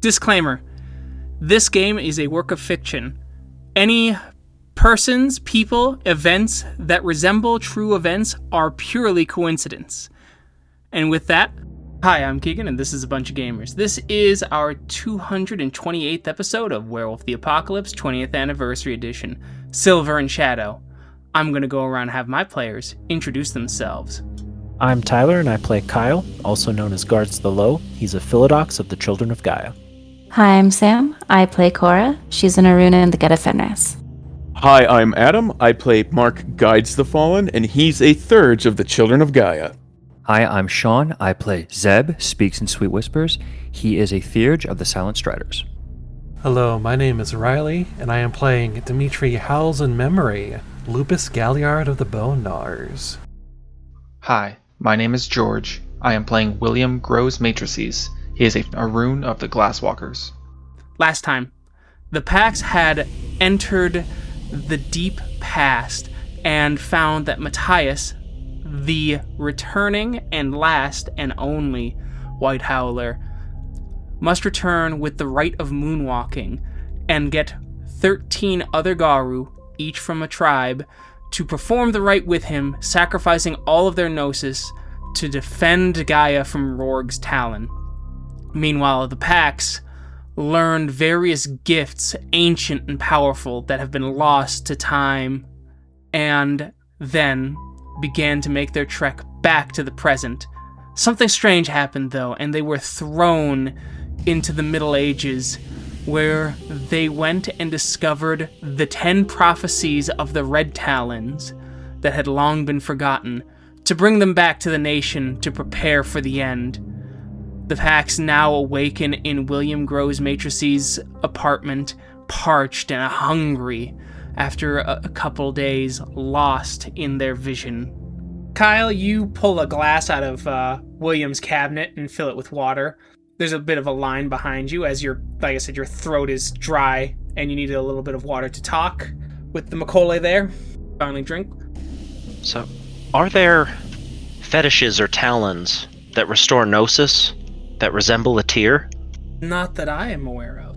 Disclaimer. This game is a work of fiction. Any persons, people, events that resemble true events are purely coincidence. And with that, hi, I'm Keegan, and this is A Bunch of Gamers. This is our 228th episode of Werewolf the Apocalypse 20th Anniversary Edition, Silver and Shadow. I'm going to go around and have my players introduce themselves. I'm Tyler, and I play Kyle, also known as Guards the Low. He's a Philodox of the Children of Gaia. Hi, I'm Sam. I play Cora. She's an Aruna in the Get of Fenris. Hi, I'm Adam. I play Mark Guides the Fallen, and he's a Thurge of the Children of Gaia. Hi, I'm Sean. I play Zeb Speaks-in-Sweet-Whispers. He is a Theurge of the Silent Striders. Hello, my name is Riley, and I am playing Dimitri Howls-In-Memory, Lupus Galliard of the Bone Gnawers. Hi, my name is George. I am playing William Grows-Matrices. He is a rune of the Glasswalkers. Last time, the Pax had entered the deep past and found that Matias, the returning and last and only White Howler, must return with the Rite of Moon Walking and get 13 other Garou, each from a tribe, to perform the rite with him, sacrificing all of their gnosis to defend Gaia from Rorg's talon. Meanwhile, the Pax learned various gifts, ancient and powerful, that have been lost to time, and then began to make their trek back to the present. Something strange happened, though, and they were thrown into the Middle Ages, where they went and discovered the 10 prophecies of the Red Talons that had long been forgotten, to bring them back to the nation to prepare for the end. The Pax now awaken in William Grows-Matrices' apartment, parched and hungry, after a couple days lost in their vision. Kyle, you pull a glass out of William's cabinet and fill it with water. There's a bit of a line behind you as like I said, your throat is dry and you need a little bit of water to talk with the Macaulay there. Finally drink. So, are there fetishes or talons that restore gnosis that resemble a tear? Not that I am aware of.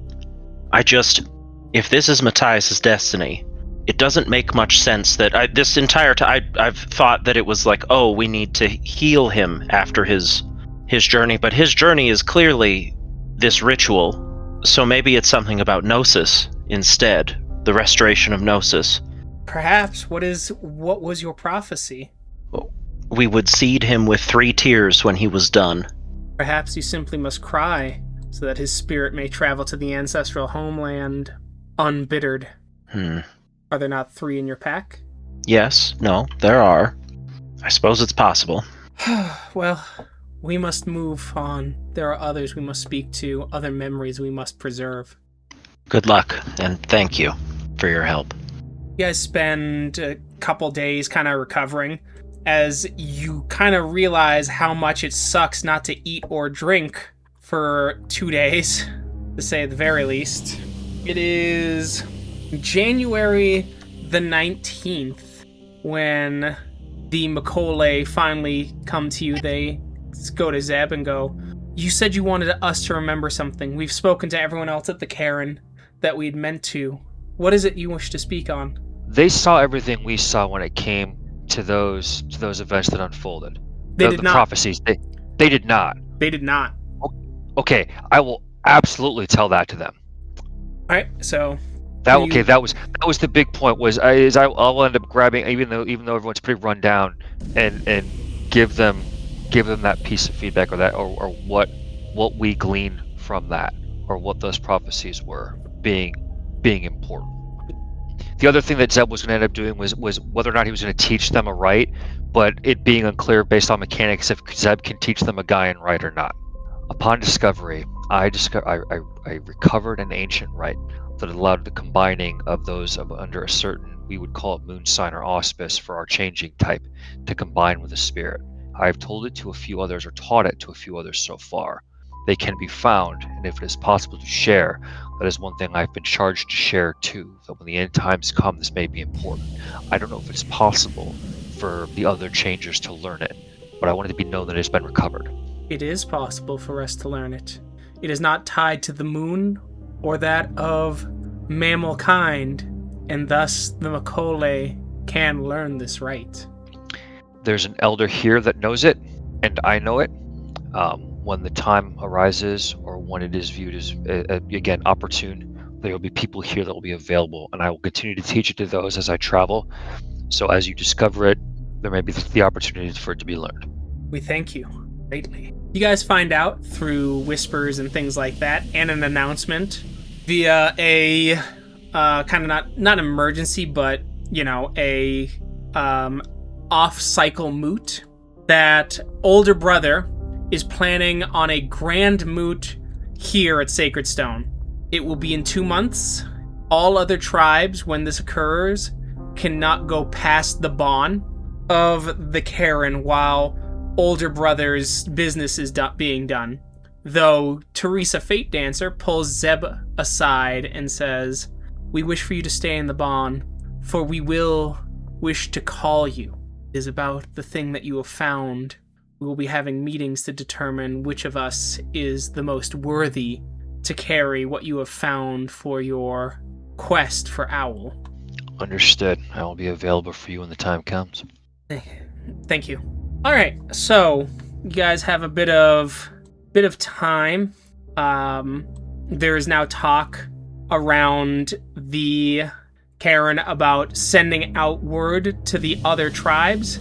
If this is Matias' destiny, it doesn't make much sense that this entire time I've thought that it was like, oh, we need to heal him after his journey, but his journey is clearly this ritual, so maybe it's something about gnosis instead, the restoration of gnosis. Perhaps. What was your prophecy? We would seed him with 3 tears when he was done. Perhaps you simply must cry, so that his spirit may travel to the ancestral homeland unbittered. Are there not 3 in your pack? Yes, no, there are. I suppose it's possible. Well, we must move on. There are others we must speak to, other memories we must preserve. Good luck, and thank you for your help. You guys spend a couple days kind of recovering, as you kind of realize how much it sucks not to eat or drink for 2 days, to say the very least. It is January the 19th when the Macaulay finally come to you. They go to Zeb and go, you said you wanted us to remember something. We've spoken to everyone else at the Cairn that we'd meant to. What is it you wish to speak on? They saw everything we saw when it came to those events that unfolded. They did the not. Prophecies. They did not. They did not. Okay, I will absolutely tell that to them. All right, so that was the big point. I'll end up grabbing, even though everyone's pretty run down, and give them that piece of feedback, or what we glean from that, or what those prophecies were being important. The other thing that Zeb was going to end up doing was whether or not he was going to teach them a rite, but it being unclear based on mechanics if Zeb can teach them a Gaian rite or not. Upon discovery, I recovered an ancient rite that allowed the combining of those under a certain, we would call it moon sign or auspice for our changing type, to combine with a spirit. I've told it to a few others, or taught it to a few others so far. They can be found, and if it is possible to share, that is one thing I've been charged to share too, that when the end times come, this may be important. I don't know if it's possible for the other changers to learn it, but I wanted to be known that it's been recovered. It is possible for us to learn it. It is not tied to the moon or that of mammal kind, and thus the Macaulay can learn this rite. There's an elder here that knows it, and I know it. When the time arises, or when it is viewed as, again, opportune, there will be people here that will be available, and I will continue to teach it to those as I travel. So as you discover it, there may be the opportunity for it to be learned. We thank you greatly. You guys find out through whispers and things like that, and an announcement via a kind of not emergency, but a off-cycle moot, that older brother is planning on a grand moot here at Sacred Stone. It will be in 2 months. All other tribes, when this occurs, cannot go past the Bon of the Karen while older brother's business is being done. Though Teresa Fate Dancer pulls Zeb aside and says, "We wish for you to stay in the Bon, for we will wish to call you. It is about the thing that you have found. We will be having meetings to determine which of us is the most worthy to carry what you have found for your quest for Owl." Understood. I will be available for you when the time comes. Thank you. All right, so you guys have a bit of time. There is now talk around the Karen about sending out word to the other tribes.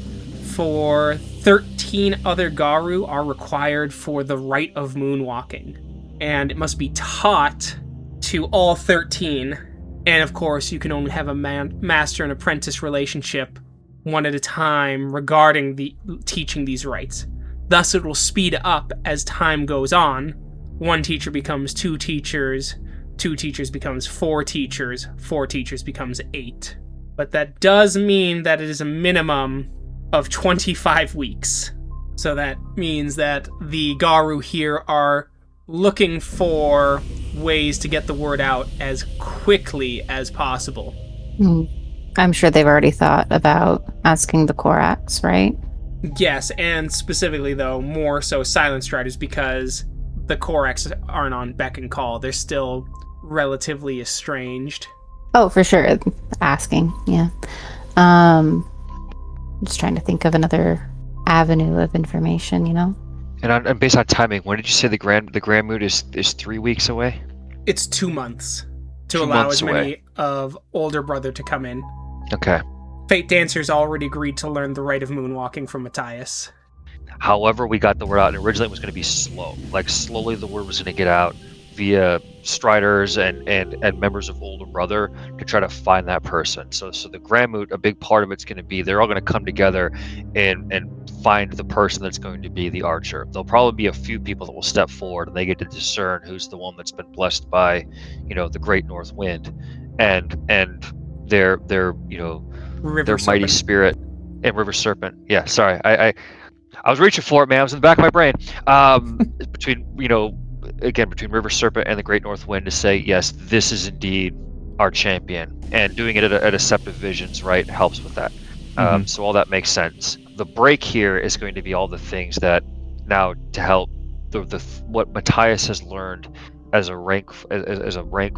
For 13 other Garou are required for the Rite of Moon Walking, and it must be taught to all 13. And of course, you can only have a master and apprentice relationship one at a time regarding the teaching these rites. Thus, it will speed up as time goes on. 1 teacher becomes 2 teachers, 2 teachers becomes 4 teachers, 4 teachers becomes 8. But that does mean that it is a minimum of 25 weeks. So that means that the Garou here are looking for ways to get the word out as quickly as possible. I'm sure they've already thought about asking the Korax, right? Yes, and specifically, though, more so Silent Striders, because the Korax aren't on beck and call. They're still relatively estranged. Oh, for sure. Asking, yeah. Just trying to think of another avenue of information, And based on timing, when did you say the grand moot is 3 weeks away? It's 2 months to 2 allow months as many of older brother to come in. Okay. Fate Dancer's already agreed to learn the Rite of Moon Walking from Matias. However, we got the word out, and originally it was going to be slow. Like, slowly the word was going to get out via Striders and members of Older Brother to try to find that person. So the Grand Moot, a big part of it's going to be they're all going to come together and find the person that's going to be the archer. There'll probably be a few people that will step forward, and they get to discern who's the one that's been blessed by, the Great North Wind, and their mighty spirit and River Serpent. Yeah, sorry, I was reaching for it, man. It was in the back of my brain. Between River Serpent and the Great North Wind to say, yes, this is indeed our champion. And doing it at Deceptive Visions, right, helps with that. So all that makes sense. The break here is going to be all the things that now to help what Matias has learned as a rank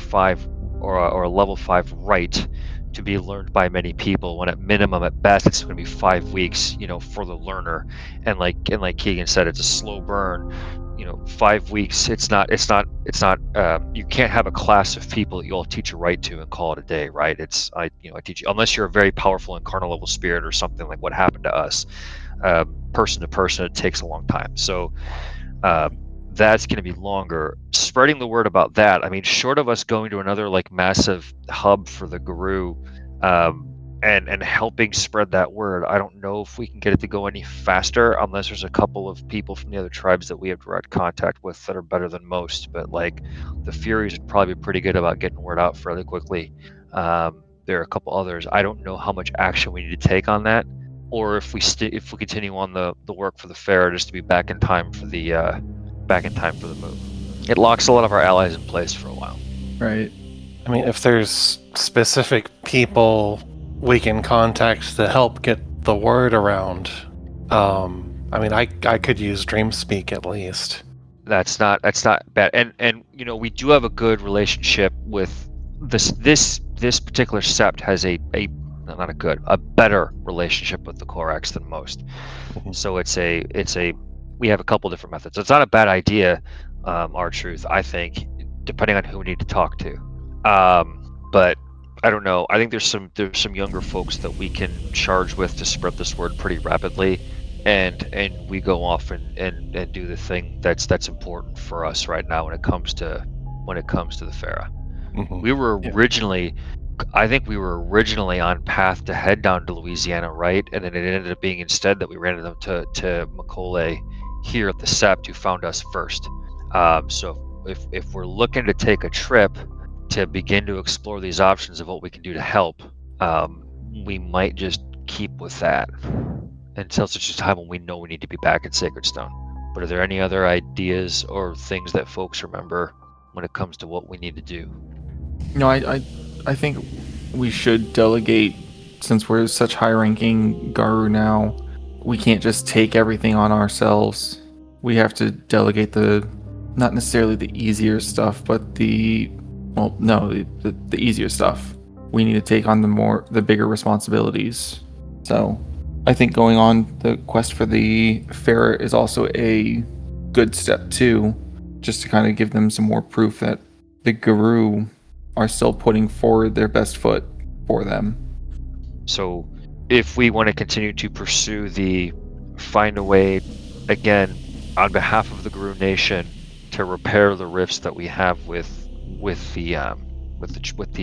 5 or a level 5 right to be learned by many people, when at minimum, at best, it's going to be 5 weeks, for the learner. And like Keegan said, it's a slow burn. 5 weeks. It's not. You can't have a class of people that you all teach a right to and call it a day, right? I teach you, unless you're a very powerful incarnate level spirit or something like what happened to us. Person to person, it takes a long time. So that's going to be longer. Spreading the word about that, short of us going to another massive hub for the Garou, and helping spread that word, I don't know if we can get it to go any faster unless there's a couple of people from the other tribes that we have direct contact with that are better than most. But the Furies would probably be pretty good about getting word out fairly quickly. There are a couple others. I don't know how much action we need to take on that, or if we continue on the work for the Fera just to be back in time for the move. It locks a lot of our allies in place for a while. Right. If there's specific people we can contact to help get the word around, I could use Dream Speak at least. That's not bad. And we do have a good relationship with this particular sept has a better relationship with the Corax than most. So it's a we have a couple different methods. It's not a bad idea, our truth, I think, depending on who we need to talk to. But I don't know. I think there's some younger folks that we can charge with to spread this word pretty rapidly, and we go off and do the thing that's important for us right now when it comes to the Fera. We were originally, I think we were originally on path to head down to Louisiana, right? And then it ended up being instead that we ran into them to Macaulay here at the Sept, who found us first. So if we're looking to take a trip to begin to explore these options of what we can do to help, we might just keep with that until such a time when we know we need to be back in Sacred Stone. But are there any other ideas or things that folks remember when it comes to what we need to do? No, I think we should delegate, since we're such high-ranking Garou now. We can't just take everything on ourselves. We have to delegate not necessarily the easier stuff, but the easier stuff. We need to take on the bigger responsibilities. So I think going on the quest for the Fera is also a good step too, just to kind of give them some more proof that the Garou are still putting forward their best foot for them. So if we want to continue to pursue find a way, again, on behalf of the Garou Nation, to repair the rifts that we have with the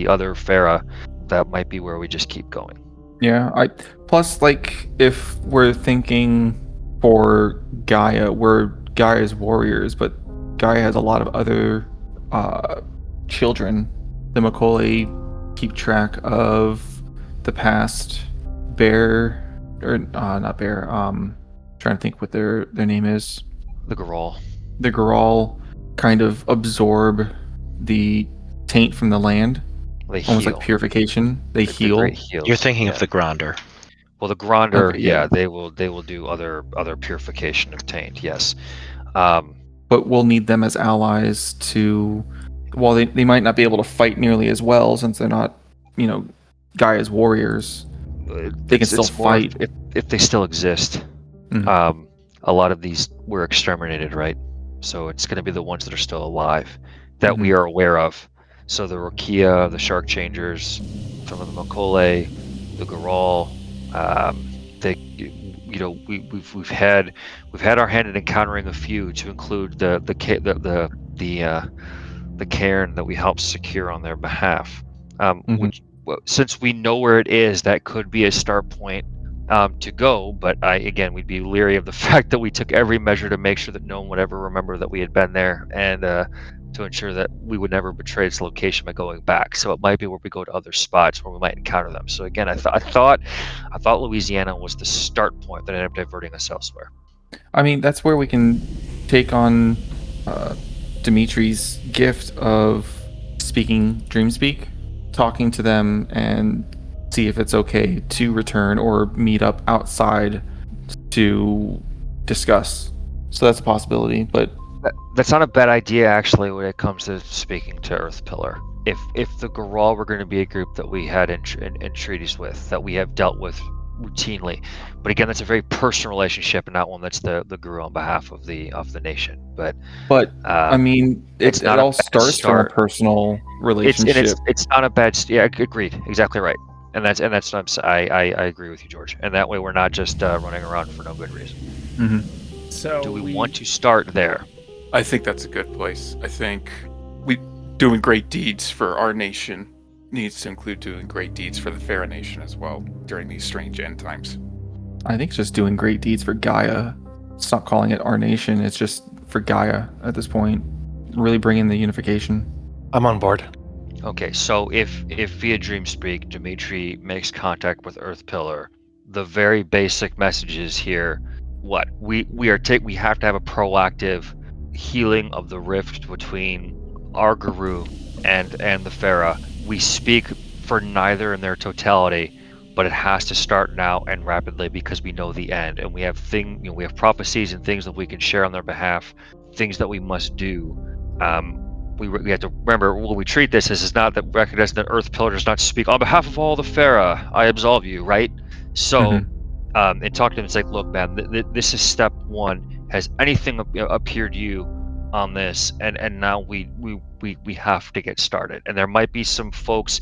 other Fera, that might be where we just keep going. Yeah, plus, like, if we're thinking for Gaia, we're Gaia's warriors, but Gaia has a lot of other children. The Macaulay keep track of the past. Not Bear. Trying to think what their name is. The Garou. The Garou kind of absorb the taint from the land. They almost heal. Like purification. They heal. You're thinking of the Gronder. Well, the Gronder, Okay, yeah. they will do other purification of taint. Yes. But we'll need them as allies to. While they might not be able to fight nearly as well since they're not, Gaia's warriors. They can still fight if they still exist. Mm-hmm. A lot of these were exterminated, right? So it's going to be the ones that are still alive that we are aware of. So the Rokia, the Shark Changers, some of the Macaulay, the Garou, we've had our hand in encountering a few, to include the cairn that we helped secure on their behalf. Since we know where it is, that could be a start point to go, but we'd be leery of the fact that we took every measure to make sure that no one would ever remember that we had been there, and to ensure that we would never betray its location by going back. So it might be where we go to other spots where we might encounter them. So again, I thought Louisiana was the start point that ended up diverting us elsewhere. I mean, that's where we can take on Dimitri's gift of speaking Dreamspeak, talking to them and see if it's okay to return or meet up outside to discuss. So that's a possibility, but that's not a bad idea, actually, when it comes to speaking to Earth Pillar. If the Garou were going to be a group that we had in treaties with, that we have dealt with routinely, but again, that's a very personal relationship and not one that's the Garou on behalf of the nation. But I mean, it all starts from a personal relationship. It's not a bad. Yeah, agreed. Exactly right. And that's what I agree with you, George. And that way, we're not just running around for no good reason. Mm-hmm. So do we want to start there? I think that's a good place. I think doing great deeds for our nation needs to include doing great deeds for the Fera Nation as well during these strange end times. I think it's just doing great deeds for Gaia. Stop calling it our nation. It's just for Gaia at this point. Really bring in the unification. I'm on board. Okay, so if via Dreamspeak, Dimitri makes contact with Earth Pillar, the very basic message is here. What we have to have a proactive healing of the rift between our Garou and the Fera. We speak for neither in their totality, but it has to start now and rapidly because we know the end, and we have prophecies and things that we can share on their behalf things that we must do. We have to remember when we treat this is not that recognizing that Earth Pillar does not speak on behalf of all the Fera. I absolve you, right? So, and talk to them. It's like, look, man, this is step one. Has anything appeared to you on this? And now we have to get started. And there might be some folks,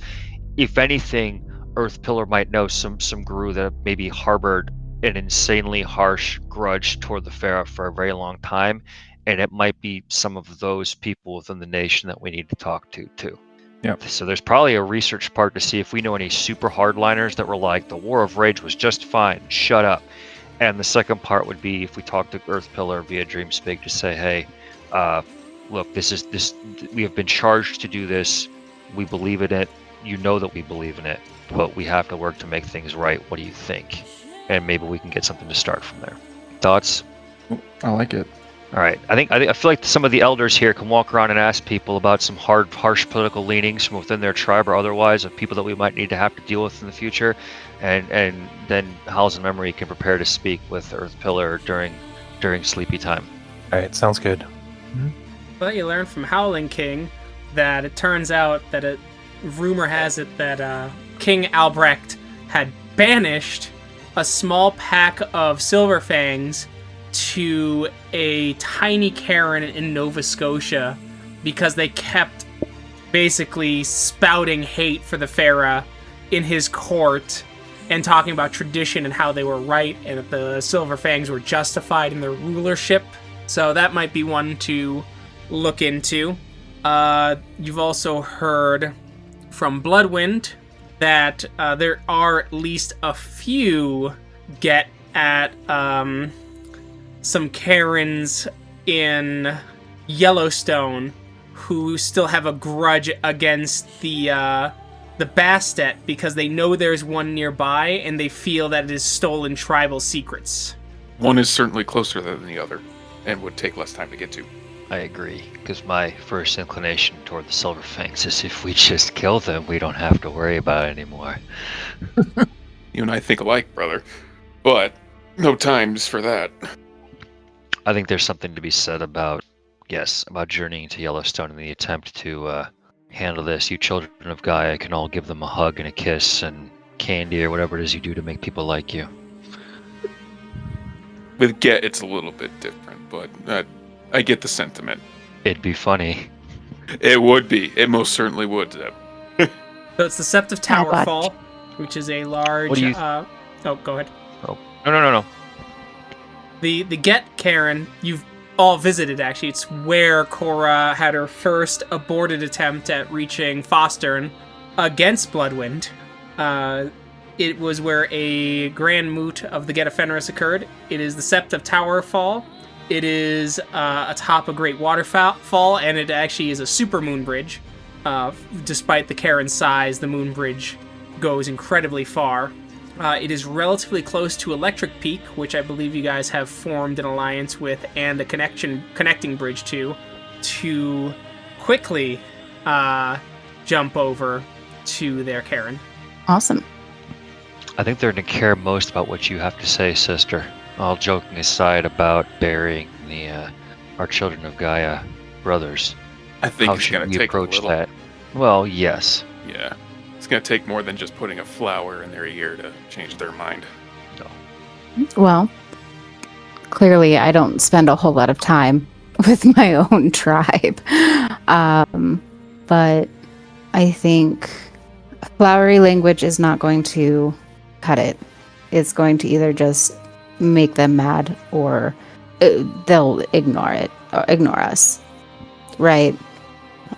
if anything, Earth Pillar might know some Garou that maybe harbored an insanely harsh grudge toward the Fera for a very long time. And it might be some of those people within the nation that we need to talk to too. Yep. So there's probably a research part to see if we know any super hardliners that were like, the War of Rage was just fine, shut up. And the second part would be if we talk to Earth Pillar via Dreamspeak to say, hey, look, we have been charged to do this. We believe in it. You know that we believe in it, but we have to work to make things right. What do you think? And maybe we can get something to start from there. Thoughts? I like it. All right. I feel like some of the elders here can walk around and ask people about some harsh political leanings from within their tribe or otherwise of people that we might need to have to deal with in the future, and then Howls-In-Memory can prepare to speak with Earth Pillar during sleepy time. All right, sounds good. But you learn from Howling King that it turns out that rumor has it that King Albrecht had banished a small pack of Silver Fangs to a tiny cairn in Nova Scotia because they kept basically spouting hate for the Fera in his court and talking about tradition and how they were right and that the Silver Fangs were justified in their rulership. So that might be one to look into. You've also heard from Bloodwind that there are at least a few get at some Karens in Yellowstone who still have a grudge against the Bastet because they know there's one nearby and they feel that it has stolen tribal secrets. One is certainly closer than the other and would take less time to get to. I agree, because my first inclination toward the Silver Fangs is if we just kill them, we don't have to worry about it anymore. You and I think alike, brother. But no times for that. I think there's something to be said about journeying to Yellowstone in the attempt to handle this. You children of Gaia can all give them a hug and a kiss and candy or whatever it is you do to make people like you. With Get, it's a little bit different, but I get the sentiment. It'd be funny. It would be. It most certainly would, Zeb. So it's the Sept of Towerfall, which is a large... What do you... oh, go ahead. Oh. No. The Get Karen, you've all visited, actually. It's where Cora had her first aborted attempt at reaching Fostern against Bloodwind. It was where a grand moot of the Get Ephemeris occurred. It is the Sept of Towerfall. It is atop a great waterfall, and it actually is a super moon bridge. Despite the Karen's size, the moon bridge goes incredibly far. It is relatively close to Electric Peak, which I believe you guys have formed an alliance with and a connecting bridge to quickly jump over to their Karen. Awesome. I think they're going to care most about what you have to say, sister. All joking aside about burying our Children of Gaia brothers. I think How it's should going we to take approach a little. that? Well, yes. Yeah. It's going to take more than just putting a flower in their ear to change their mind. No. Well, clearly I don't spend a whole lot of time with my own tribe. But I think flowery language is not going to cut it. It's going to either just make them mad or they'll ignore it or ignore us. Right?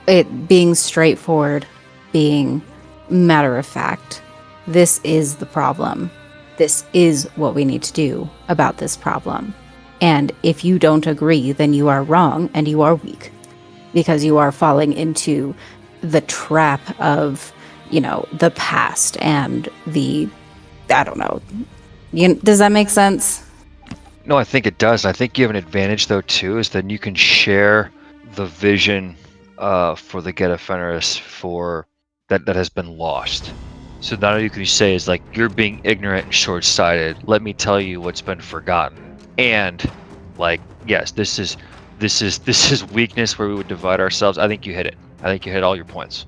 It being straightforward, being matter of fact. This is the problem. This is what we need to do about this problem. And if you don't agree, then you are wrong and you are weak because you are falling into the trap of, the past and I don't know. Does that make sense? No, I think it does. I think you have an advantage, though, too, is that you can share the vision for the Get Ephemeris for that has been lost. So not only can you say is like, you're being ignorant and short-sighted, let me tell you what's been forgotten. And, like, yes, this is this is weakness where we would divide ourselves. I think you hit it. I think you hit all your points.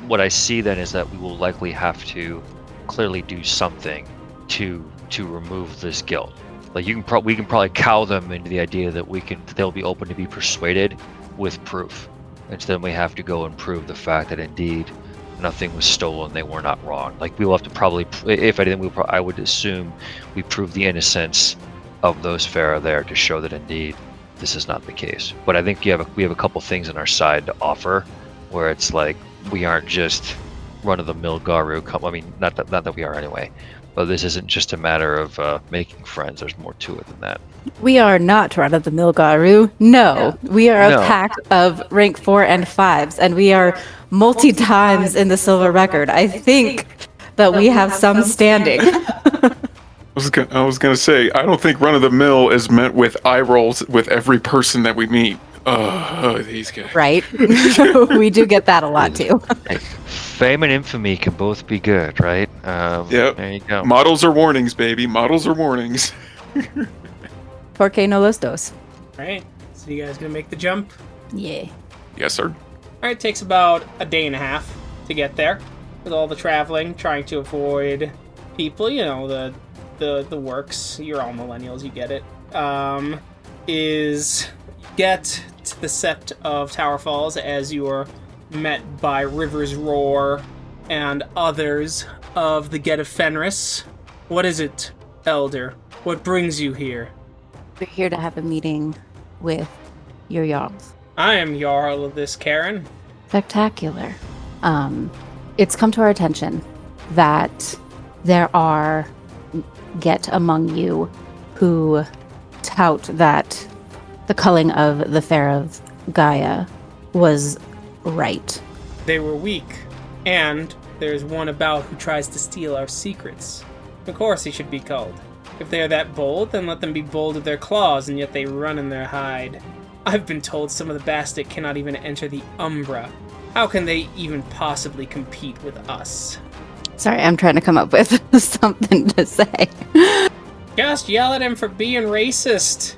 What I see then is that we will likely have to clearly do something to remove this guilt. Like we can probably cow them into the idea that they'll be open to be persuaded with proof. And so then we have to go and prove the fact that indeed nothing was stolen, they were not wrong. Like we will have to probably, if anything, I would assume we prove the innocence of those Fera there to show that indeed this is not the case. But I think we have a couple things on our side to offer, where it's like we aren't just run-of-the-mill Garou. I mean, not that we are anyway. But this isn't just a matter of making friends. There's more to it than that. We are not run-of-the-mill Garou. No, we are a pack of rank 4 and 5s, and we are multi-times in the silver record. I think that we have some standing. I was gonna say, I don't think run of the mill is meant with eye rolls with every person that we meet. These guys. Right? We do get that a lot too. Fame and infamy can both be good, right? Yep. There you go. Models are warnings, baby. Models are warnings. Porque no los dos. Alright, so you guys gonna make the jump? Yeah. Yes, sir. Alright, it takes about a day and a half to get there. With all the traveling, trying to avoid people, you know, the works. You're all millennials, you get it. Is get to the Sept of Tower Falls as you are met by River's Roar and others of the Get of Fenris. What is it, Elder? What brings you here? We're here to have a meeting with your Jarls. I am Jarl of this Karen. Spectacular. It's come to our attention that there are Get among you who tout that the culling of the Fera of Gaia was right. They were weak, and there's one about who tries to steal our secrets. Of course he should be culled. If they are that bold, then let them be bold with their claws, and yet they run in their hide. I've been told some of the Bastet cannot even enter the Umbra. How can they even possibly compete with us? Sorry, I'm trying to come up with something to say. Just yell at him for being racist.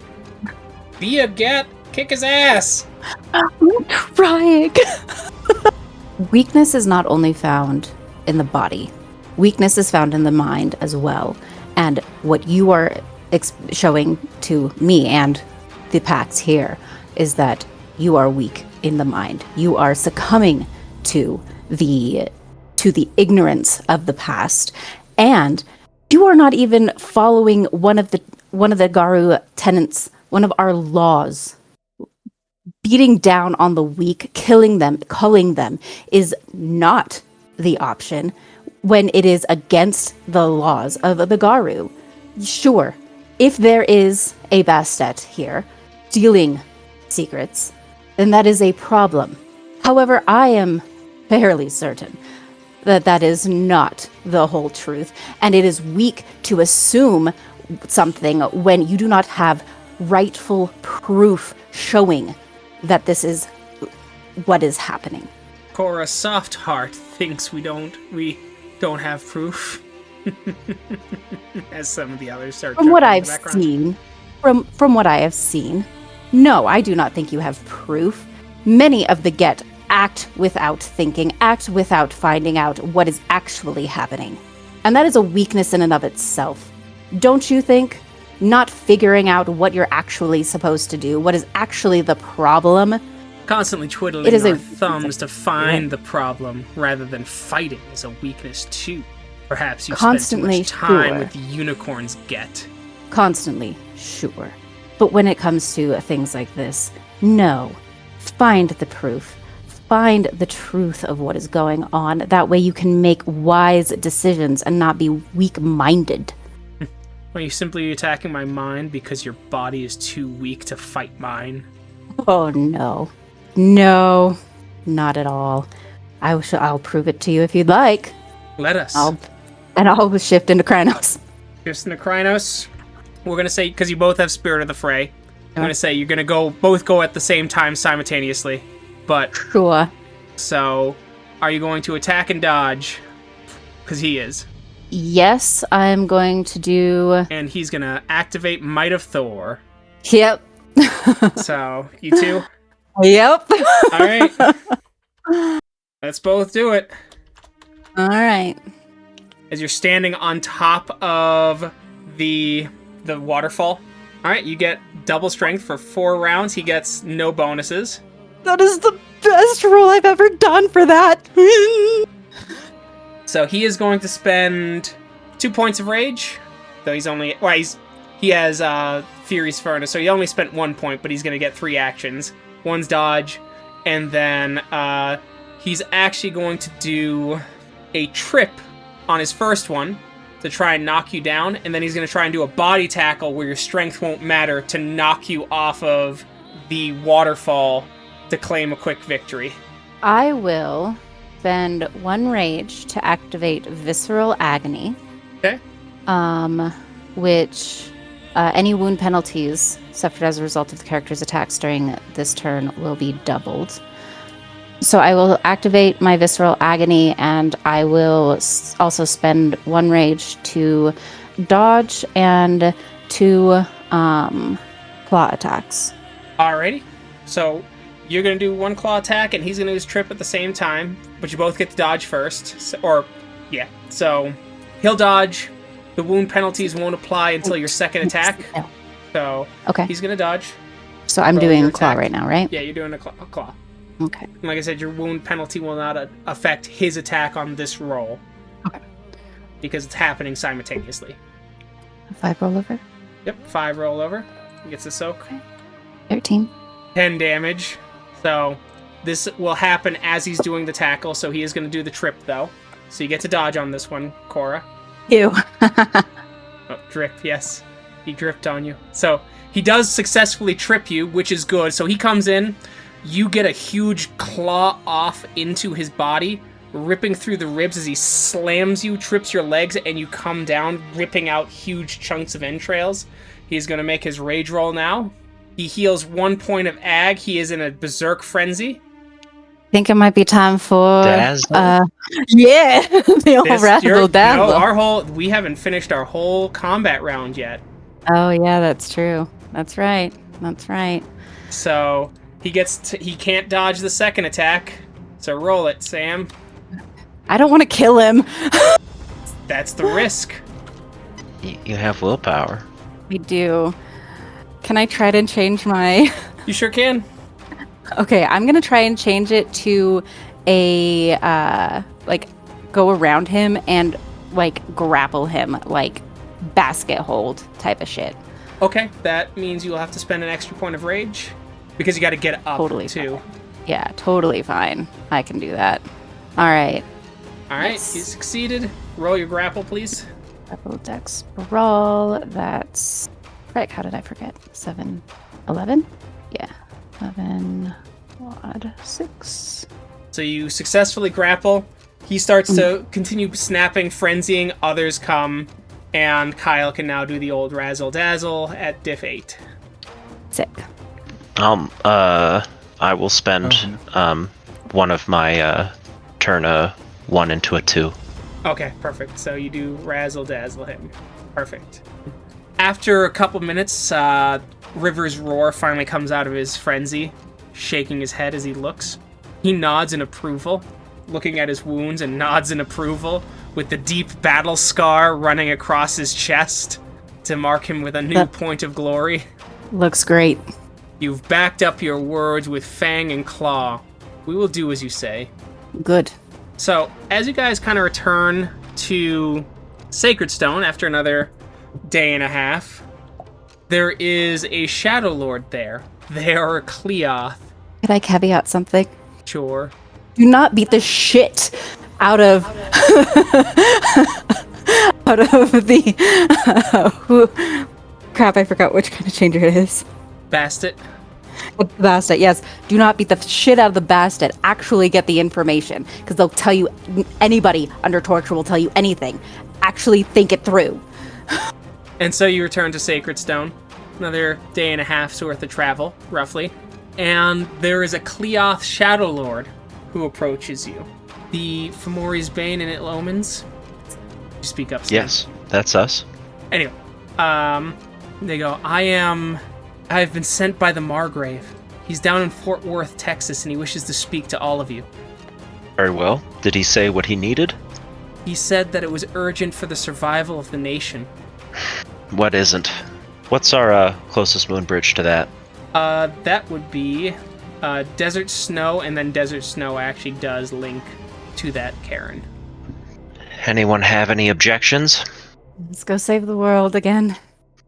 Be a Get, kick his ass. I'm trying. Weakness is not only found in the body. Weakness is found in the mind as well. And what you are showing to me and the packs here is that you are weak in the mind. You are succumbing to the ignorance of the past, and you are not even following one of the Garou tenets, one of our laws. Beating down on the weak, killing them, culling them is not the option when it is against the laws of the Garou. Sure, if there is a Bastet here stealing secrets, then that is a problem. However, I am fairly certain that that is not the whole truth, and it is weak to assume something when you do not have rightful proof showing that this is what is happening. Cora Soft Heart thinks we don't have proof. As some of the others start. From what I've seen, from what I have seen, no, I do not think you have proof. Many of the Get act without thinking, act without finding out what is actually happening. And that is a weakness in and of itself. Don't you think? Not figuring out what you're actually supposed to do, what is actually the problem. Constantly twiddling our thumbs to find the problem rather than fighting is a weakness too. Perhaps you spend too much time with the unicorns Get. Constantly, sure. But when it comes to things like this, no. Find the proof. Find the truth of what is going on. That way you can make wise decisions and not be weak-minded. Are you simply attacking my mind because your body is too weak to fight mine? Oh, no. No, not at all. I'll prove it to you if you'd like. Let us. I'll shift into Krynos. Shift into Krynos. We're going to say, because you both have Spirit of the Fray, I'm going to say you're going to both go at the same time simultaneously. But sure. So, are you going to attack and dodge? Because he is. Yes, I'm going to do... And he's going to activate Might of Thor. Yep. So, you two? Yep. All right. Let's both do it. All right. As you're standing on top of the waterfall. All right, you get double strength for 4 rounds. He gets no bonuses. That is the best roll I've ever done for that. So he is going to spend 2 points of rage. Though he has Fury's Furnace, so he only spent 1 point, but he's going to get 3 actions. One's dodge, and then he's actually going to do a trip on his first one to try and knock you down, and then he's going to try and do a body tackle where your strength won't matter to knock you off of the waterfall to claim a quick victory. I will spend 1 rage to activate Visceral Agony. Okay. Which any wound penalties suffered as a result of the character's attacks during this turn will be doubled. So I will activate my Visceral Agony, and I will also spend 1 rage to dodge and 2 claw attacks. Alrighty. So you're going to do 1 claw attack, and he's going to do his trip at the same time, but you both get to dodge first. So he'll dodge. The wound penalties won't apply until your second attack. So Okay. he's going to dodge. So I'm Roll doing your claw attack. right now, right? Yeah, you're doing a claw. Okay. And like I said, your wound penalty will not affect his attack on this roll. Okay. Because it's happening simultaneously. 5 roll over. Yep, 5 roll over. He gets a soak. 13. 10 damage. So this will happen as he's doing the tackle, so he is going to do the trip, though. So you get to dodge on this one, Cora. Ew. Oh, drip, yes. He dripped on you. So he does successfully trip you, which is good. So he comes in, you get a huge claw off into his body, ripping through the ribs as he slams you, trips your legs, and you come down, ripping out huge chunks of entrails. He's going to make his rage roll now. He heals 1 point of ag. He is in a berserk frenzy. I think it might be time for Dazzle? the old razzle dazzle. No, we haven't finished our whole combat round yet. Oh yeah, that's true. That's right. So he can't dodge the second attack. So roll it, Sam. I don't want to kill him. That's the risk. You have willpower. We do. Can I try to change my... You sure can. Okay, I'm going to try and change it to a, go around him and, grapple him, basket hold type of shit. Okay, that means you'll have to spend an extra point of rage. Because you got to get up, Totally too. fine. Yeah, totally fine. I can do that. All right. Alright, Yes. you succeeded. Roll your grapple, please. Grapple dex brawl. That's... Frick, how did I forget? 7, 11? Yeah. 11, odd, 6. So you successfully grapple. He starts to continue snapping, frenzying. Others come. And Kyle can now do the old razzle dazzle at diff 8. Sick. I will spend one of my turn a 1 into a 2. Okay, perfect. So you do razzle dazzle him. Perfect. After a couple minutes, River's roar finally comes out of his frenzy, shaking his head as he looks. He nods in approval, looking at his wounds, and nods in approval with the deep battle scar running across his chest to mark him with a new point of glory. Looks great. You've backed up your words with fang and claw. We will do as you say. Good. So, as you guys kind of return to Sacred Stone after another day and a half, there is a Shadow Lord there. They are Cleoth. Could I caveat something? Sure. Do not beat the shit out of the crap, I forgot which kind of changer it is. Bastet. The Bastet, yes. Do not beat the shit out of the Bastet. Actually get the information, because they'll tell you, anybody under torture will tell you anything. Actually think it through. And so you return to Sacred Stone. Another day and a half's worth of travel, roughly. And there is a Cleoth Shadow Lord who approaches you. The Fomori's Bane and It Omens. You speak up, Sam. Yes, that's us. Anyway, they go, I I've been sent by the Margrave. He's down in Fort Worth, Texas, and he wishes to speak to all of you. Very well. Did he say what he needed? He said that it was urgent for the survival of the nation. What isn't? What's our closest moon bridge to that? That would be Desert Snow, and then Desert Snow actually does link to that, Karen. Anyone have any objections? Let's go save the world again.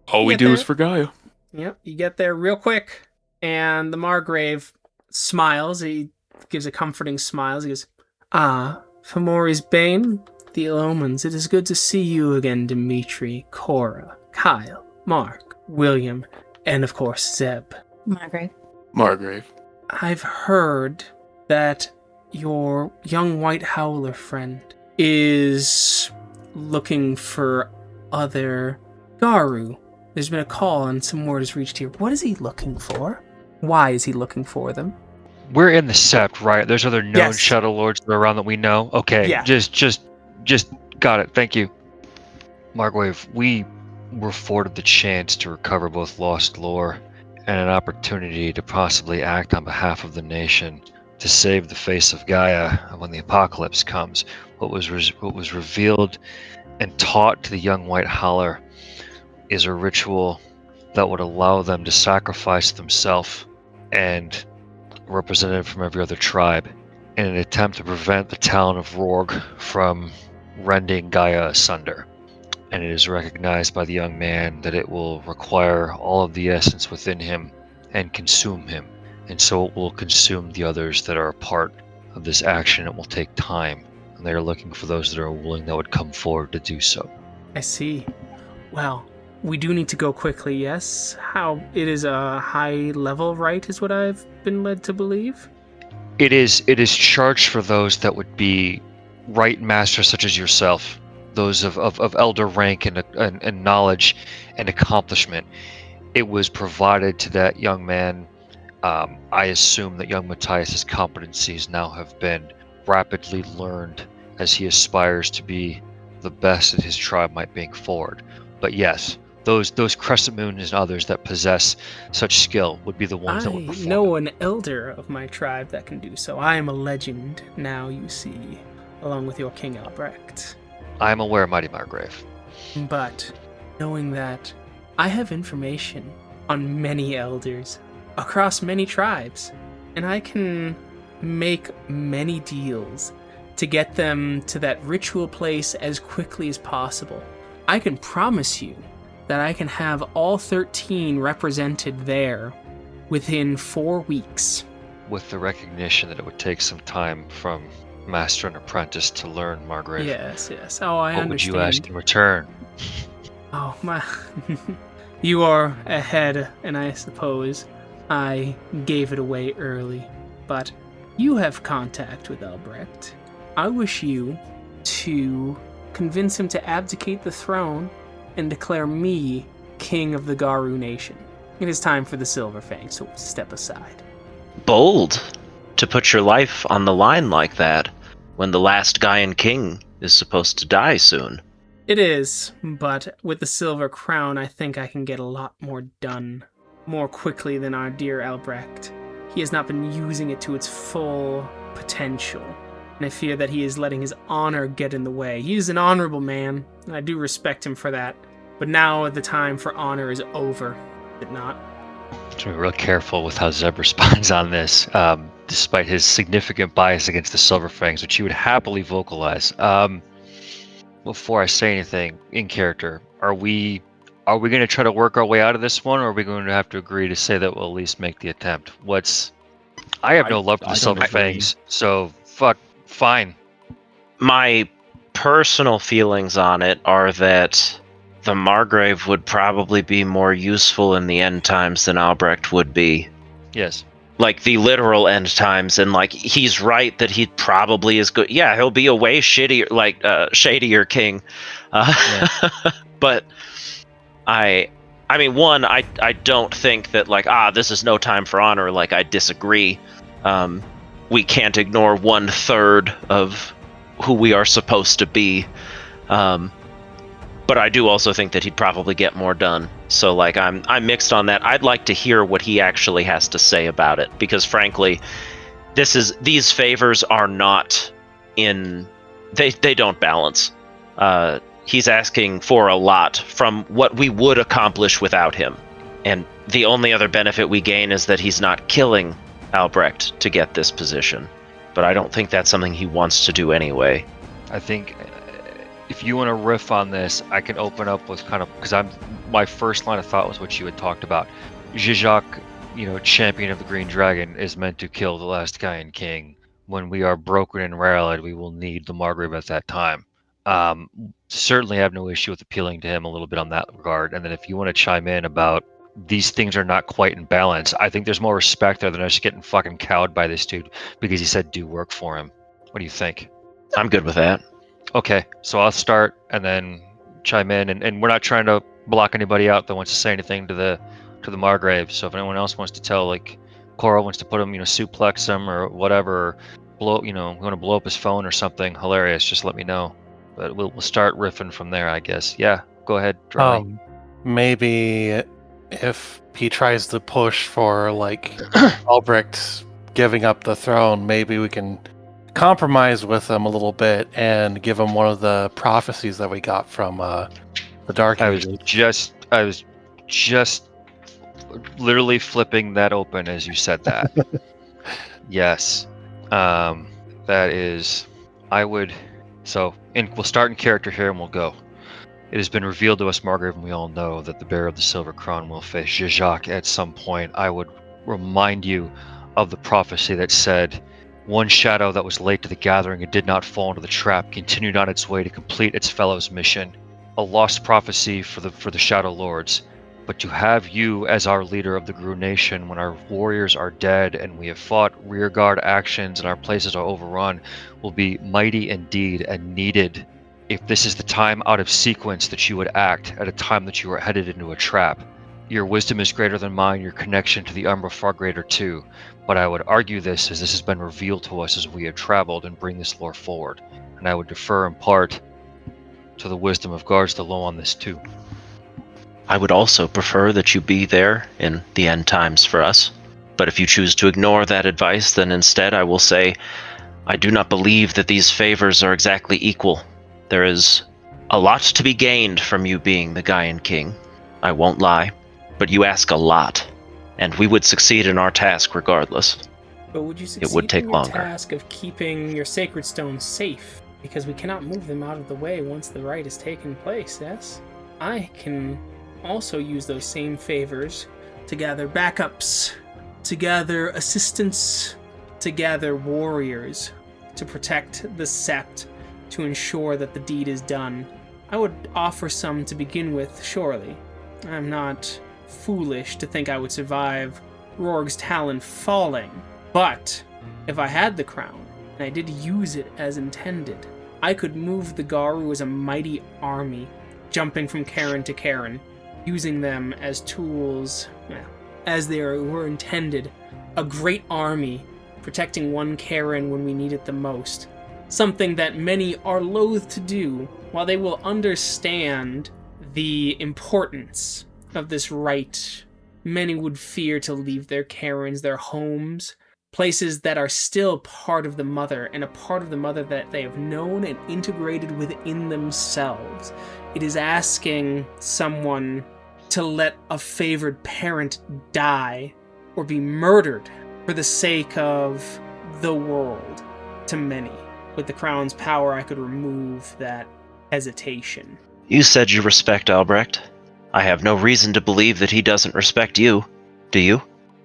All we Get do there. is for Gaia. Yep, you get there real quick, and the Margrave smiles. He gives a comforting smile. He goes, Fomori's Bane, the Omens, it is good to see you again, Dimitri, Cora, Kyle, Mark, William, and of course, Zeb. Margrave. I've heard that your young white howler friend is looking for other Garou. There's been a call and some word has reached here. What is he looking for? Why is he looking for them? We're in the Sept, right? There's other known Yes. Shadow Lords around that we know. Okay, Yeah. just got it. Thank you. Margrave, we were afforded the chance to recover both lost lore and an opportunity to possibly act on behalf of the nation to save the face of Gaia when the apocalypse comes. What was revealed and taught to the young white howler is a ritual that would allow them to sacrifice themselves and representative from every other tribe in an attempt to prevent the town of Rorg from rending Gaia asunder. And it is recognized by the young man that it will require all of the essence within him and consume him. And so it will consume the others that are a part of this action. It will take time. And they are looking for those that are willing that would come forward to do so. I see. Well, we do need to go quickly, yes? How? It is a high-level rite, is what I've been led to believe? It is charged for those that would be rite masters such as yourself, those of elder rank and knowledge and accomplishment. It was provided to that young man. I assume that young Matias' competencies now have been rapidly learned as he aspires to be the best that his tribe might bring forward. But yes, those Crescent Moons and others that possess such skill would be the ones that would I perform. know an elder of my tribe that can do so. I am a legend now, you see, along with your King Albrecht. I am aware, Mighty Margrave. But knowing that, I have information on many elders across many tribes, and I can make many deals to get them to that ritual place as quickly as possible. I can promise you that I can have all 13 represented there within 4 weeks. With the recognition that it would take some time from master and apprentice to learn, Margrave. Yes. Oh, I What understand. would you ask in return? Oh, my. You are ahead, and I suppose I gave it away early. But you have contact with Albrecht. I wish you to convince him to abdicate the throne and declare me king of the Garou nation. It is time for the Silver Fangs to step aside. Bold to put your life on the line like that when the last Gaian king is supposed to die soon. It is, but with the Silver Crown, I think I can get a lot more done more quickly than our dear Albrecht. He has not been using it to its full potential, and I fear that he is letting his honor get in the way. He is an honorable man, and I do respect him for that, but now the time for honor is over, is it not? To be real careful with how Zeb responds on this, despite his significant bias against the Silver Fangs, which he would happily vocalize. Before I say anything in character, are we going to try to work our way out of this one, or are we going to have to agree to say that we'll at least make the attempt? I have no love for the I Silver don't agree. Fangs, so fine. My personal feelings on it are that the Margrave would probably be more useful in the end times than Albrecht would be. Yes. Like the literal end times, and like he's right that he probably is good. Yeah, he'll be a way shadier king. But I mean, one, I don't think that like this is no time for honor. Like I disagree. We can't ignore 1/3 of who we are supposed to be. But I do also think that he'd probably get more done. So like I'm mixed on that. I'd like to hear what he actually has to say about it, because frankly, these favors are not in they don't balance. He's asking for a lot from what we would accomplish without him. And the only other benefit we gain is that he's not killing Albrecht to get this position. But I don't think that's something he wants to do anyway. I think if you want to riff on this, I can open up with kind of, because my first line of thought was what you had talked about. Zizak, champion of the Green Dragon, is meant to kill the last Gaian King. When we are broken and rallied, we will need the Margrave at that time. Certainly have no issue with appealing to him a little bit on that regard. And then if you want to chime in about these things are not quite in balance, I think there's more respect there than us getting fucking cowed by this dude because he said do work for him. What do you think? I'm good with that. Okay, so I'll start and then chime in, and we're not trying to block anybody out that wants to say anything to the Margrave. So if anyone else wants to tell, like Cora wants to put him, suplex him or whatever, we want to blow up his phone or something hilarious, just let me know. But we'll start riffing from there, I guess. Yeah, go ahead, Dry. Maybe if he tries to push for like Albrecht giving up the throne, maybe we can compromise with him a little bit and give him one of the prophecies that we got from the Dark Ages. I was just literally flipping that open as you said that. Yes, that is. We'll start in character here and we'll go. It has been revealed to us, Margaret, and we all know that the bearer of the Silver Crown will face Zizak at some point. I would remind you of the prophecy that said, one shadow that was late to the gathering and did not fall into the trap continued on its way to complete its fellow's mission. A lost prophecy for the Shadow Lords. But to have you as our leader of the Garou Nation when our warriors are dead and we have fought rearguard actions and our places are overrun will be mighty indeed and needed. If this is the time out of sequence that you would act at a time that you are headed into a trap. Your wisdom is greater than mine, your connection to the Umbra far greater too. But I would argue this as this has been revealed to us as we have traveled and bring this lore forward. And I would defer in part to the wisdom of Guards the Low on this too. I would also prefer that you be there in the end times for us. But if you choose to ignore that advice, then instead I will say, I do not believe that these favors are exactly equal. There is a lot to be gained from you being the Gaian King. I won't lie, but you ask a lot, and we would succeed in our task regardless. But would you succeed It would take in your longer. task of keeping your sacred stones safe? Because we cannot move them out of the way once the rite has taken place, yes? I can also use those same favors to gather backups, to gather assistance, to gather warriors, to protect the sept, to ensure that the deed is done. I would offer some to begin with, surely. I'm not foolish to think I would survive Rorg's talon falling, but if I had the crown, and I did use it as intended, I could move the Garou as a mighty army, jumping from cairn to cairn, using them as tools, as they were intended. A great army, protecting one cairn when we need it the most. Something that many are loath to do, while they will understand the importance of this rite. Many would fear to leave their cairns, their homes, places that are still part of the mother, and a part of the mother that they have known and integrated within themselves. It is asking someone to let a favored parent die or be murdered for the sake of the world to many. With the crown's power, I could remove that hesitation. You said you respect Albrecht. I have no reason to believe that he doesn't respect you. Do you?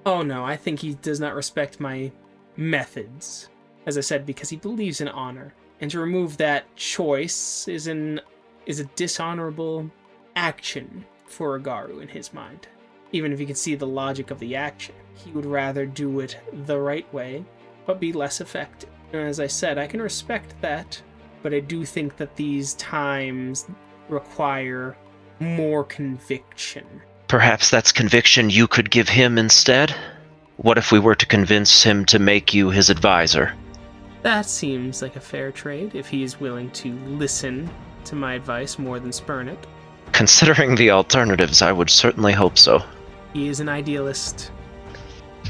Oh no, I think he does not respect my methods. As I said, because he believes in honor. And to remove that choice is a dishonorable action for a Garou in his mind. Even if he can see the logic of the action, he would rather do it the right way, but be less effective. And as I said, I can respect that, but I do think that these times require more conviction. Perhaps that's conviction you could give him instead? What if we were to convince him to make you his advisor? That seems like a fair trade, if he is willing to listen to my advice more than spurn it. Considering the alternatives, I would certainly hope so. He is an idealist,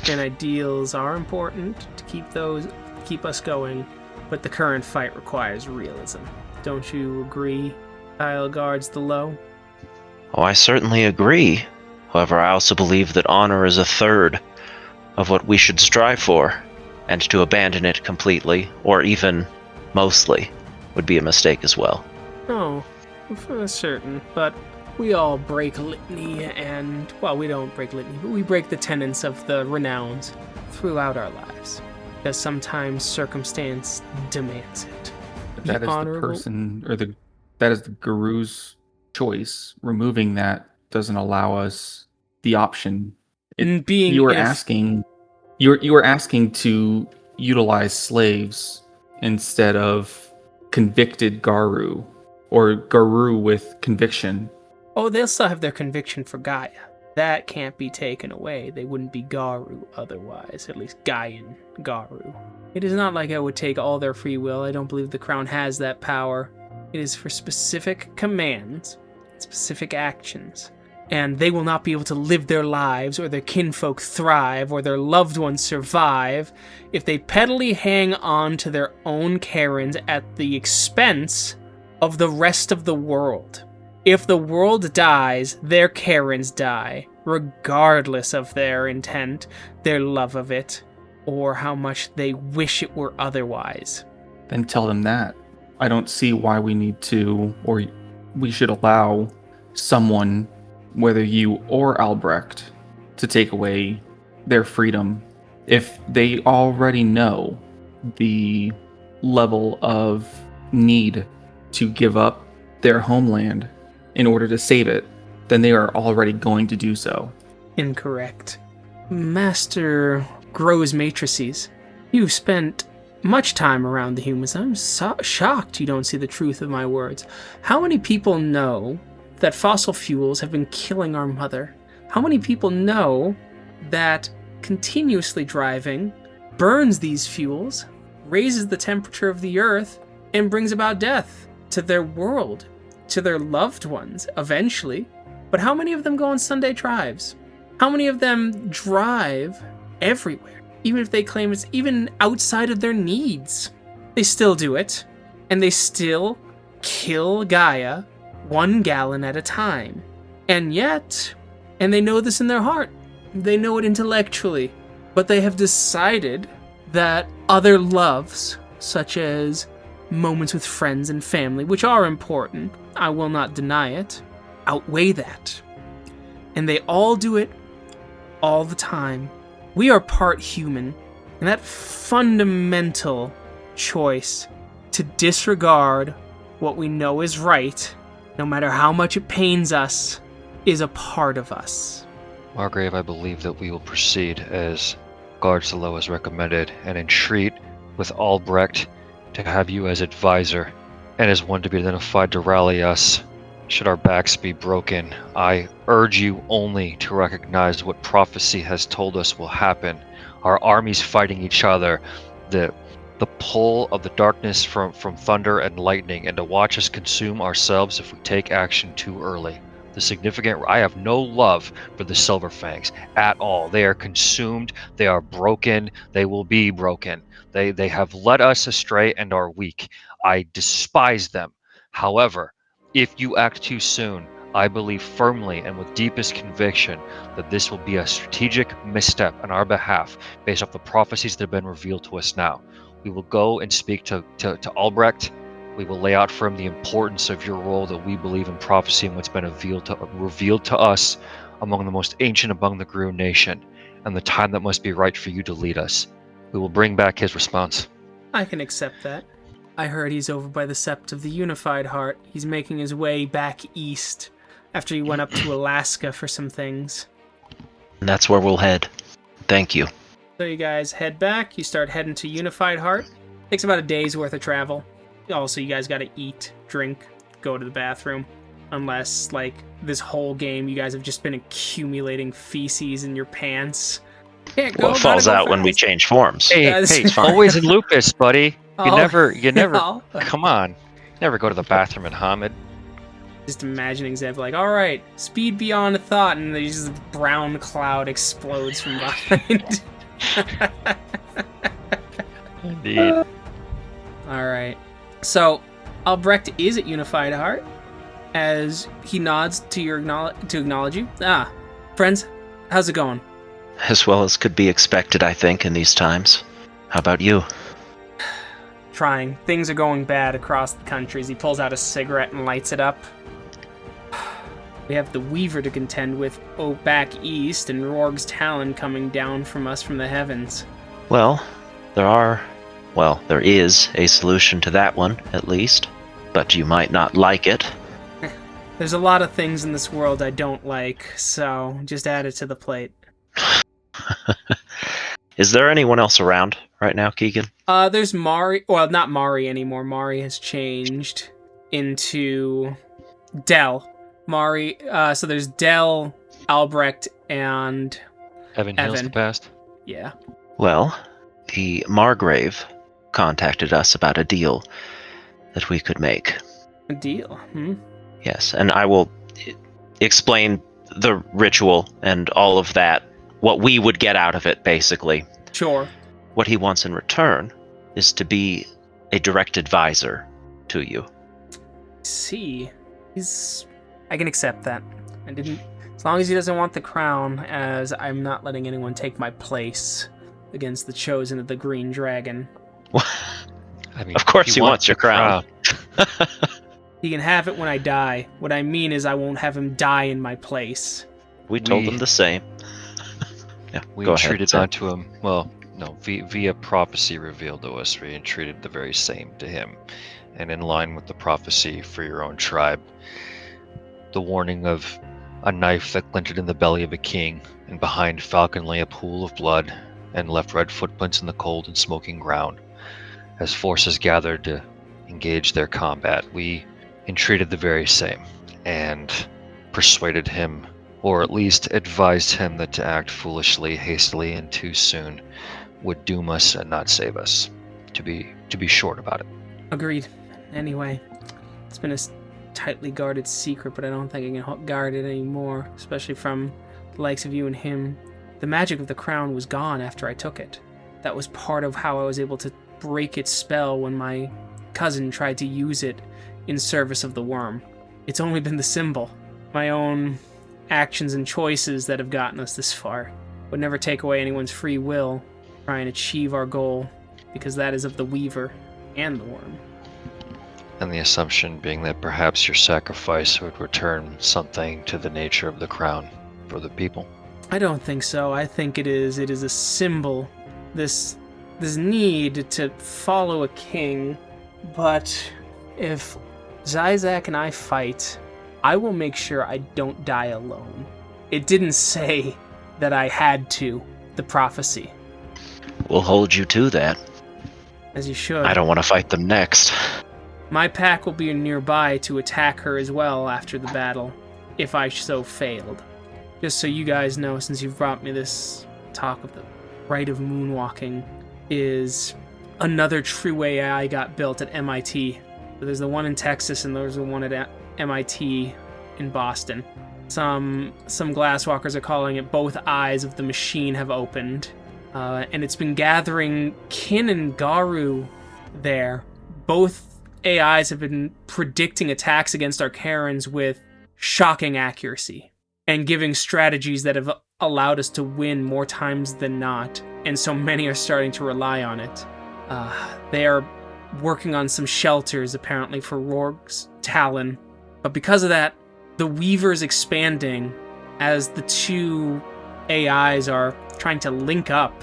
and ideals are important to keep us going, but the current fight requires realism. Don't you agree, Kyle Guards the Low? Oh, I certainly agree. However, I also believe that honor is a third of what we should strive for, and to abandon it completely, or even mostly, would be a mistake as well. Oh, for certain, but we all break litany and, well, we don't break litany, but we break the tenets of the renowns throughout our lives, because sometimes circumstance demands it. That is the person, or that is the Garou's choice. Removing that doesn't allow us the option. You were asking to utilize slaves instead of convicted Garou, or Garou with conviction. Oh, they'll still have their conviction for Gaia. That can't be taken away. They wouldn't be Garou otherwise, at least Gaian Garou. It is not like I would take all their free will. I don't believe the crown has that power. It is for specific commands, specific actions. And they will not be able to live their lives, or their kinfolk thrive, or their loved ones survive if they pettily hang on to their own Karens at the expense of the rest of the world. If the world dies, their Karens die, regardless of their intent, their love of it, or how much they wish it were otherwise. Then tell them that. I don't see why we need to, or we should allow someone, whether you or Albrecht, to take away their freedom if they already know the level of need to give up their homeland in order to save it. Then they are already going to do so. Incorrect. Master Grows-Matrices, you've spent much time around the humans. I'm shocked you don't see the truth of my words. How many people know that fossil fuels have been killing our mother? How many people know that continuously driving burns these fuels, raises the temperature of the earth, and brings about death to their world, to their loved ones, eventually? But how many of them go on Sunday drives? How many of them drive everywhere, even if they claim it's even outside of their needs? They still do it, and they still kill Gaia 1 gallon at a time. And yet, and they know this in their heart, they know it intellectually, but they have decided that other loves, such as moments with friends and family, which are important, I will not deny it, outweigh that. And they all do it all the time. We are part human, and that fundamental choice to disregard what we know is right, no matter how much it pains us, is a part of us. Margrave, I believe that we will proceed as Guards the Low has recommended, and entreat with Albrecht to have you as advisor, and as one to be identified to rally us should our backs be broken. I urge you only to recognize what prophecy has told us will happen. Our armies fighting each other, the pull of the darkness from thunder and lightning, and to watch us consume ourselves if we take action too early. I have no love for the Silverfangs at all. They are consumed, they are broken, they will be broken. They have led us astray and are weak. I despise them. However, if you act too soon, I believe firmly and with deepest conviction that this will be a strategic misstep on our behalf based off the prophecies that have been revealed to us now. We will go and speak to Albrecht. We will lay out for him the importance of your role, that we believe in prophecy and what's been revealed to us among the most ancient among the Garou nation, and the time that must be right for you to lead us. We will bring back his response. I can accept that. I heard he's over by the Sept of the Unified Heart. He's making his way back east after he went up to Alaska for some things. And that's where we'll head. Thank you. So you guys head back. You start heading to Unified Heart. Takes about a day's worth of travel. Also, you guys gotta eat, drink, go to the bathroom. Unless, like, this whole game you guys have just been accumulating feces in your pants. Can't go, well, it falls out when we fast. change forms. Hey, always in lupus, buddy. You never. Come on. Never go to the bathroom in Hamid. Just imagining Zeb like, all right, speed beyond thought, and there's this brown cloud explodes from behind. Indeed. All right. So, Albrecht is at Unified Heart as he nods to acknowledge you. Ah, friends, how's it going? As well as could be expected, I think, in these times. How about you? Trying. Things are going bad across the country as he pulls out a cigarette and lights it up. We have the Weaver to contend with back east and Rorg's Talon coming down from us from the heavens. Well, there is a solution to that one, at least. But you might not like it. There's a lot of things in this world I don't like, so just add it to the plate. Is there anyone else around right now, Keegan? There's Mari. Well, not Mari anymore. Mari has changed into Dell. Mari. So there's Dell, Albrecht, and Evan heals the past. Yeah. Well, the Margrave contacted us about a deal that we could make. A deal? Yes, and I will explain the ritual and all of that, what we would get out of it, basically. Sure. What he wants in return is to be a direct advisor to you. See, I can accept that. As long as he doesn't want the crown, as I'm not letting anyone take my place against the chosen of the Green Dragon. I mean, of course he wants your crown. He can have it when I die. What I mean is I won't have him die in my place. We told him the same. Yeah, we go entreated ahead, onto him. Well, no, via prophecy revealed to us, we entreated the very same to him. And in line with the prophecy for your own tribe, the warning of a knife that glinted in the belly of a king, and behind Falcon lay a pool of blood, and left red footprints in the cold and smoking ground. As forces gathered to engage their combat, we entreated the very same, and persuaded him, or at least advised him that to act foolishly, hastily, and too soon would doom us and not save us. To be short about it. Agreed. Anyway, it's been a tightly guarded secret, but I don't think I can guard it anymore, especially from the likes of you and him. The magic of the crown was gone after I took it. That was part of how I was able to break its spell when my cousin tried to use it in service of the worm. It's only been the symbol. My own actions and choices that have gotten us this far. Would never take away anyone's free will, try and achieve our goal, because that is of the Weaver and the worm. And the assumption being that perhaps your sacrifice would return something to the nature of the crown for the people. I don't think so. I think it is a symbol. This need to follow a king, but if Zizak and I fight, I will make sure I don't die alone. It didn't say that I had to, the prophecy. We'll hold you to that. As you should. I don't want to fight them next. My pack will be nearby to attack her as well after the battle, if I so failed. Just so you guys know, since you've brought me this talk of the Rite of Moon Walking, is another true AI got built at MIT. So there's the one in Texas and there's the one at MIT in Boston. Some glasswalkers are calling it both eyes of the machine have opened. And it's been gathering kin and Garou there. Both AIs have been predicting attacks against our Karens with shocking accuracy and giving strategies that have allowed us to win more times than not. And so many are starting to rely on it. They are working on some shelters, apparently, for Rorg's Talon. But because of that, the Weaver's expanding as the two AIs are trying to link up.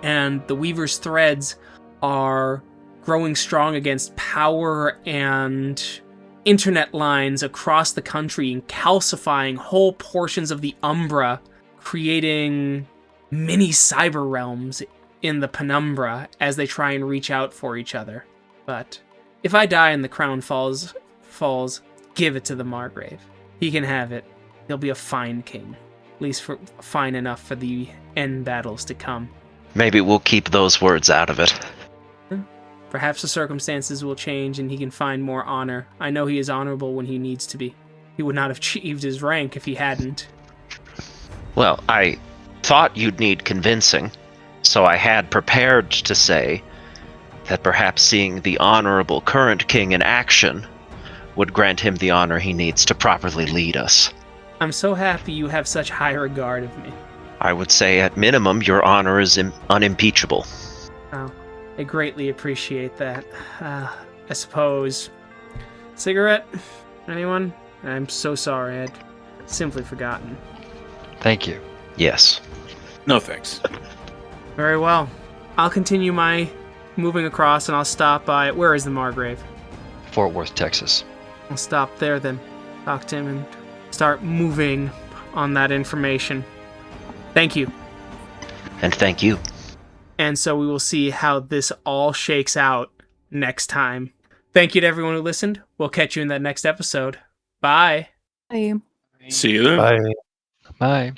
And the Weaver's threads are growing strong against power and internet lines across the country and calcifying whole portions of the Umbra, creating mini cyber realms in the penumbra as they try and reach out for each other. But if I die and the crown falls, give it to the Margrave. He can have it. He'll be a fine king. At least fine enough for the end battles to come. Maybe we'll keep those words out of it. Perhaps the circumstances will change and he can find more honor. I know he is honorable when he needs to be. He would not have achieved his rank if he hadn't. Well, I thought you'd need convincing, so I had prepared to say that perhaps seeing the honorable current king in action would grant him the honor he needs to properly lead us. I'm so happy you have such high regard of me. I would say at minimum your honor is unimpeachable. Oh, I greatly appreciate that. I suppose. Cigarette? Anyone? I'm so sorry, I'd simply forgotten. Thank you. Yes. No thanks. Very well. I'll continue my moving across and I'll stop by. Where is the Margrave? Fort Worth, Texas. I'll stop there then. Talk to him and start moving on that information. Thank you. And thank you. And so we will see how this all shakes out next time. Thank you to everyone who listened. We'll catch you in that next episode. Bye. Bye. See you then. Bye. Bye.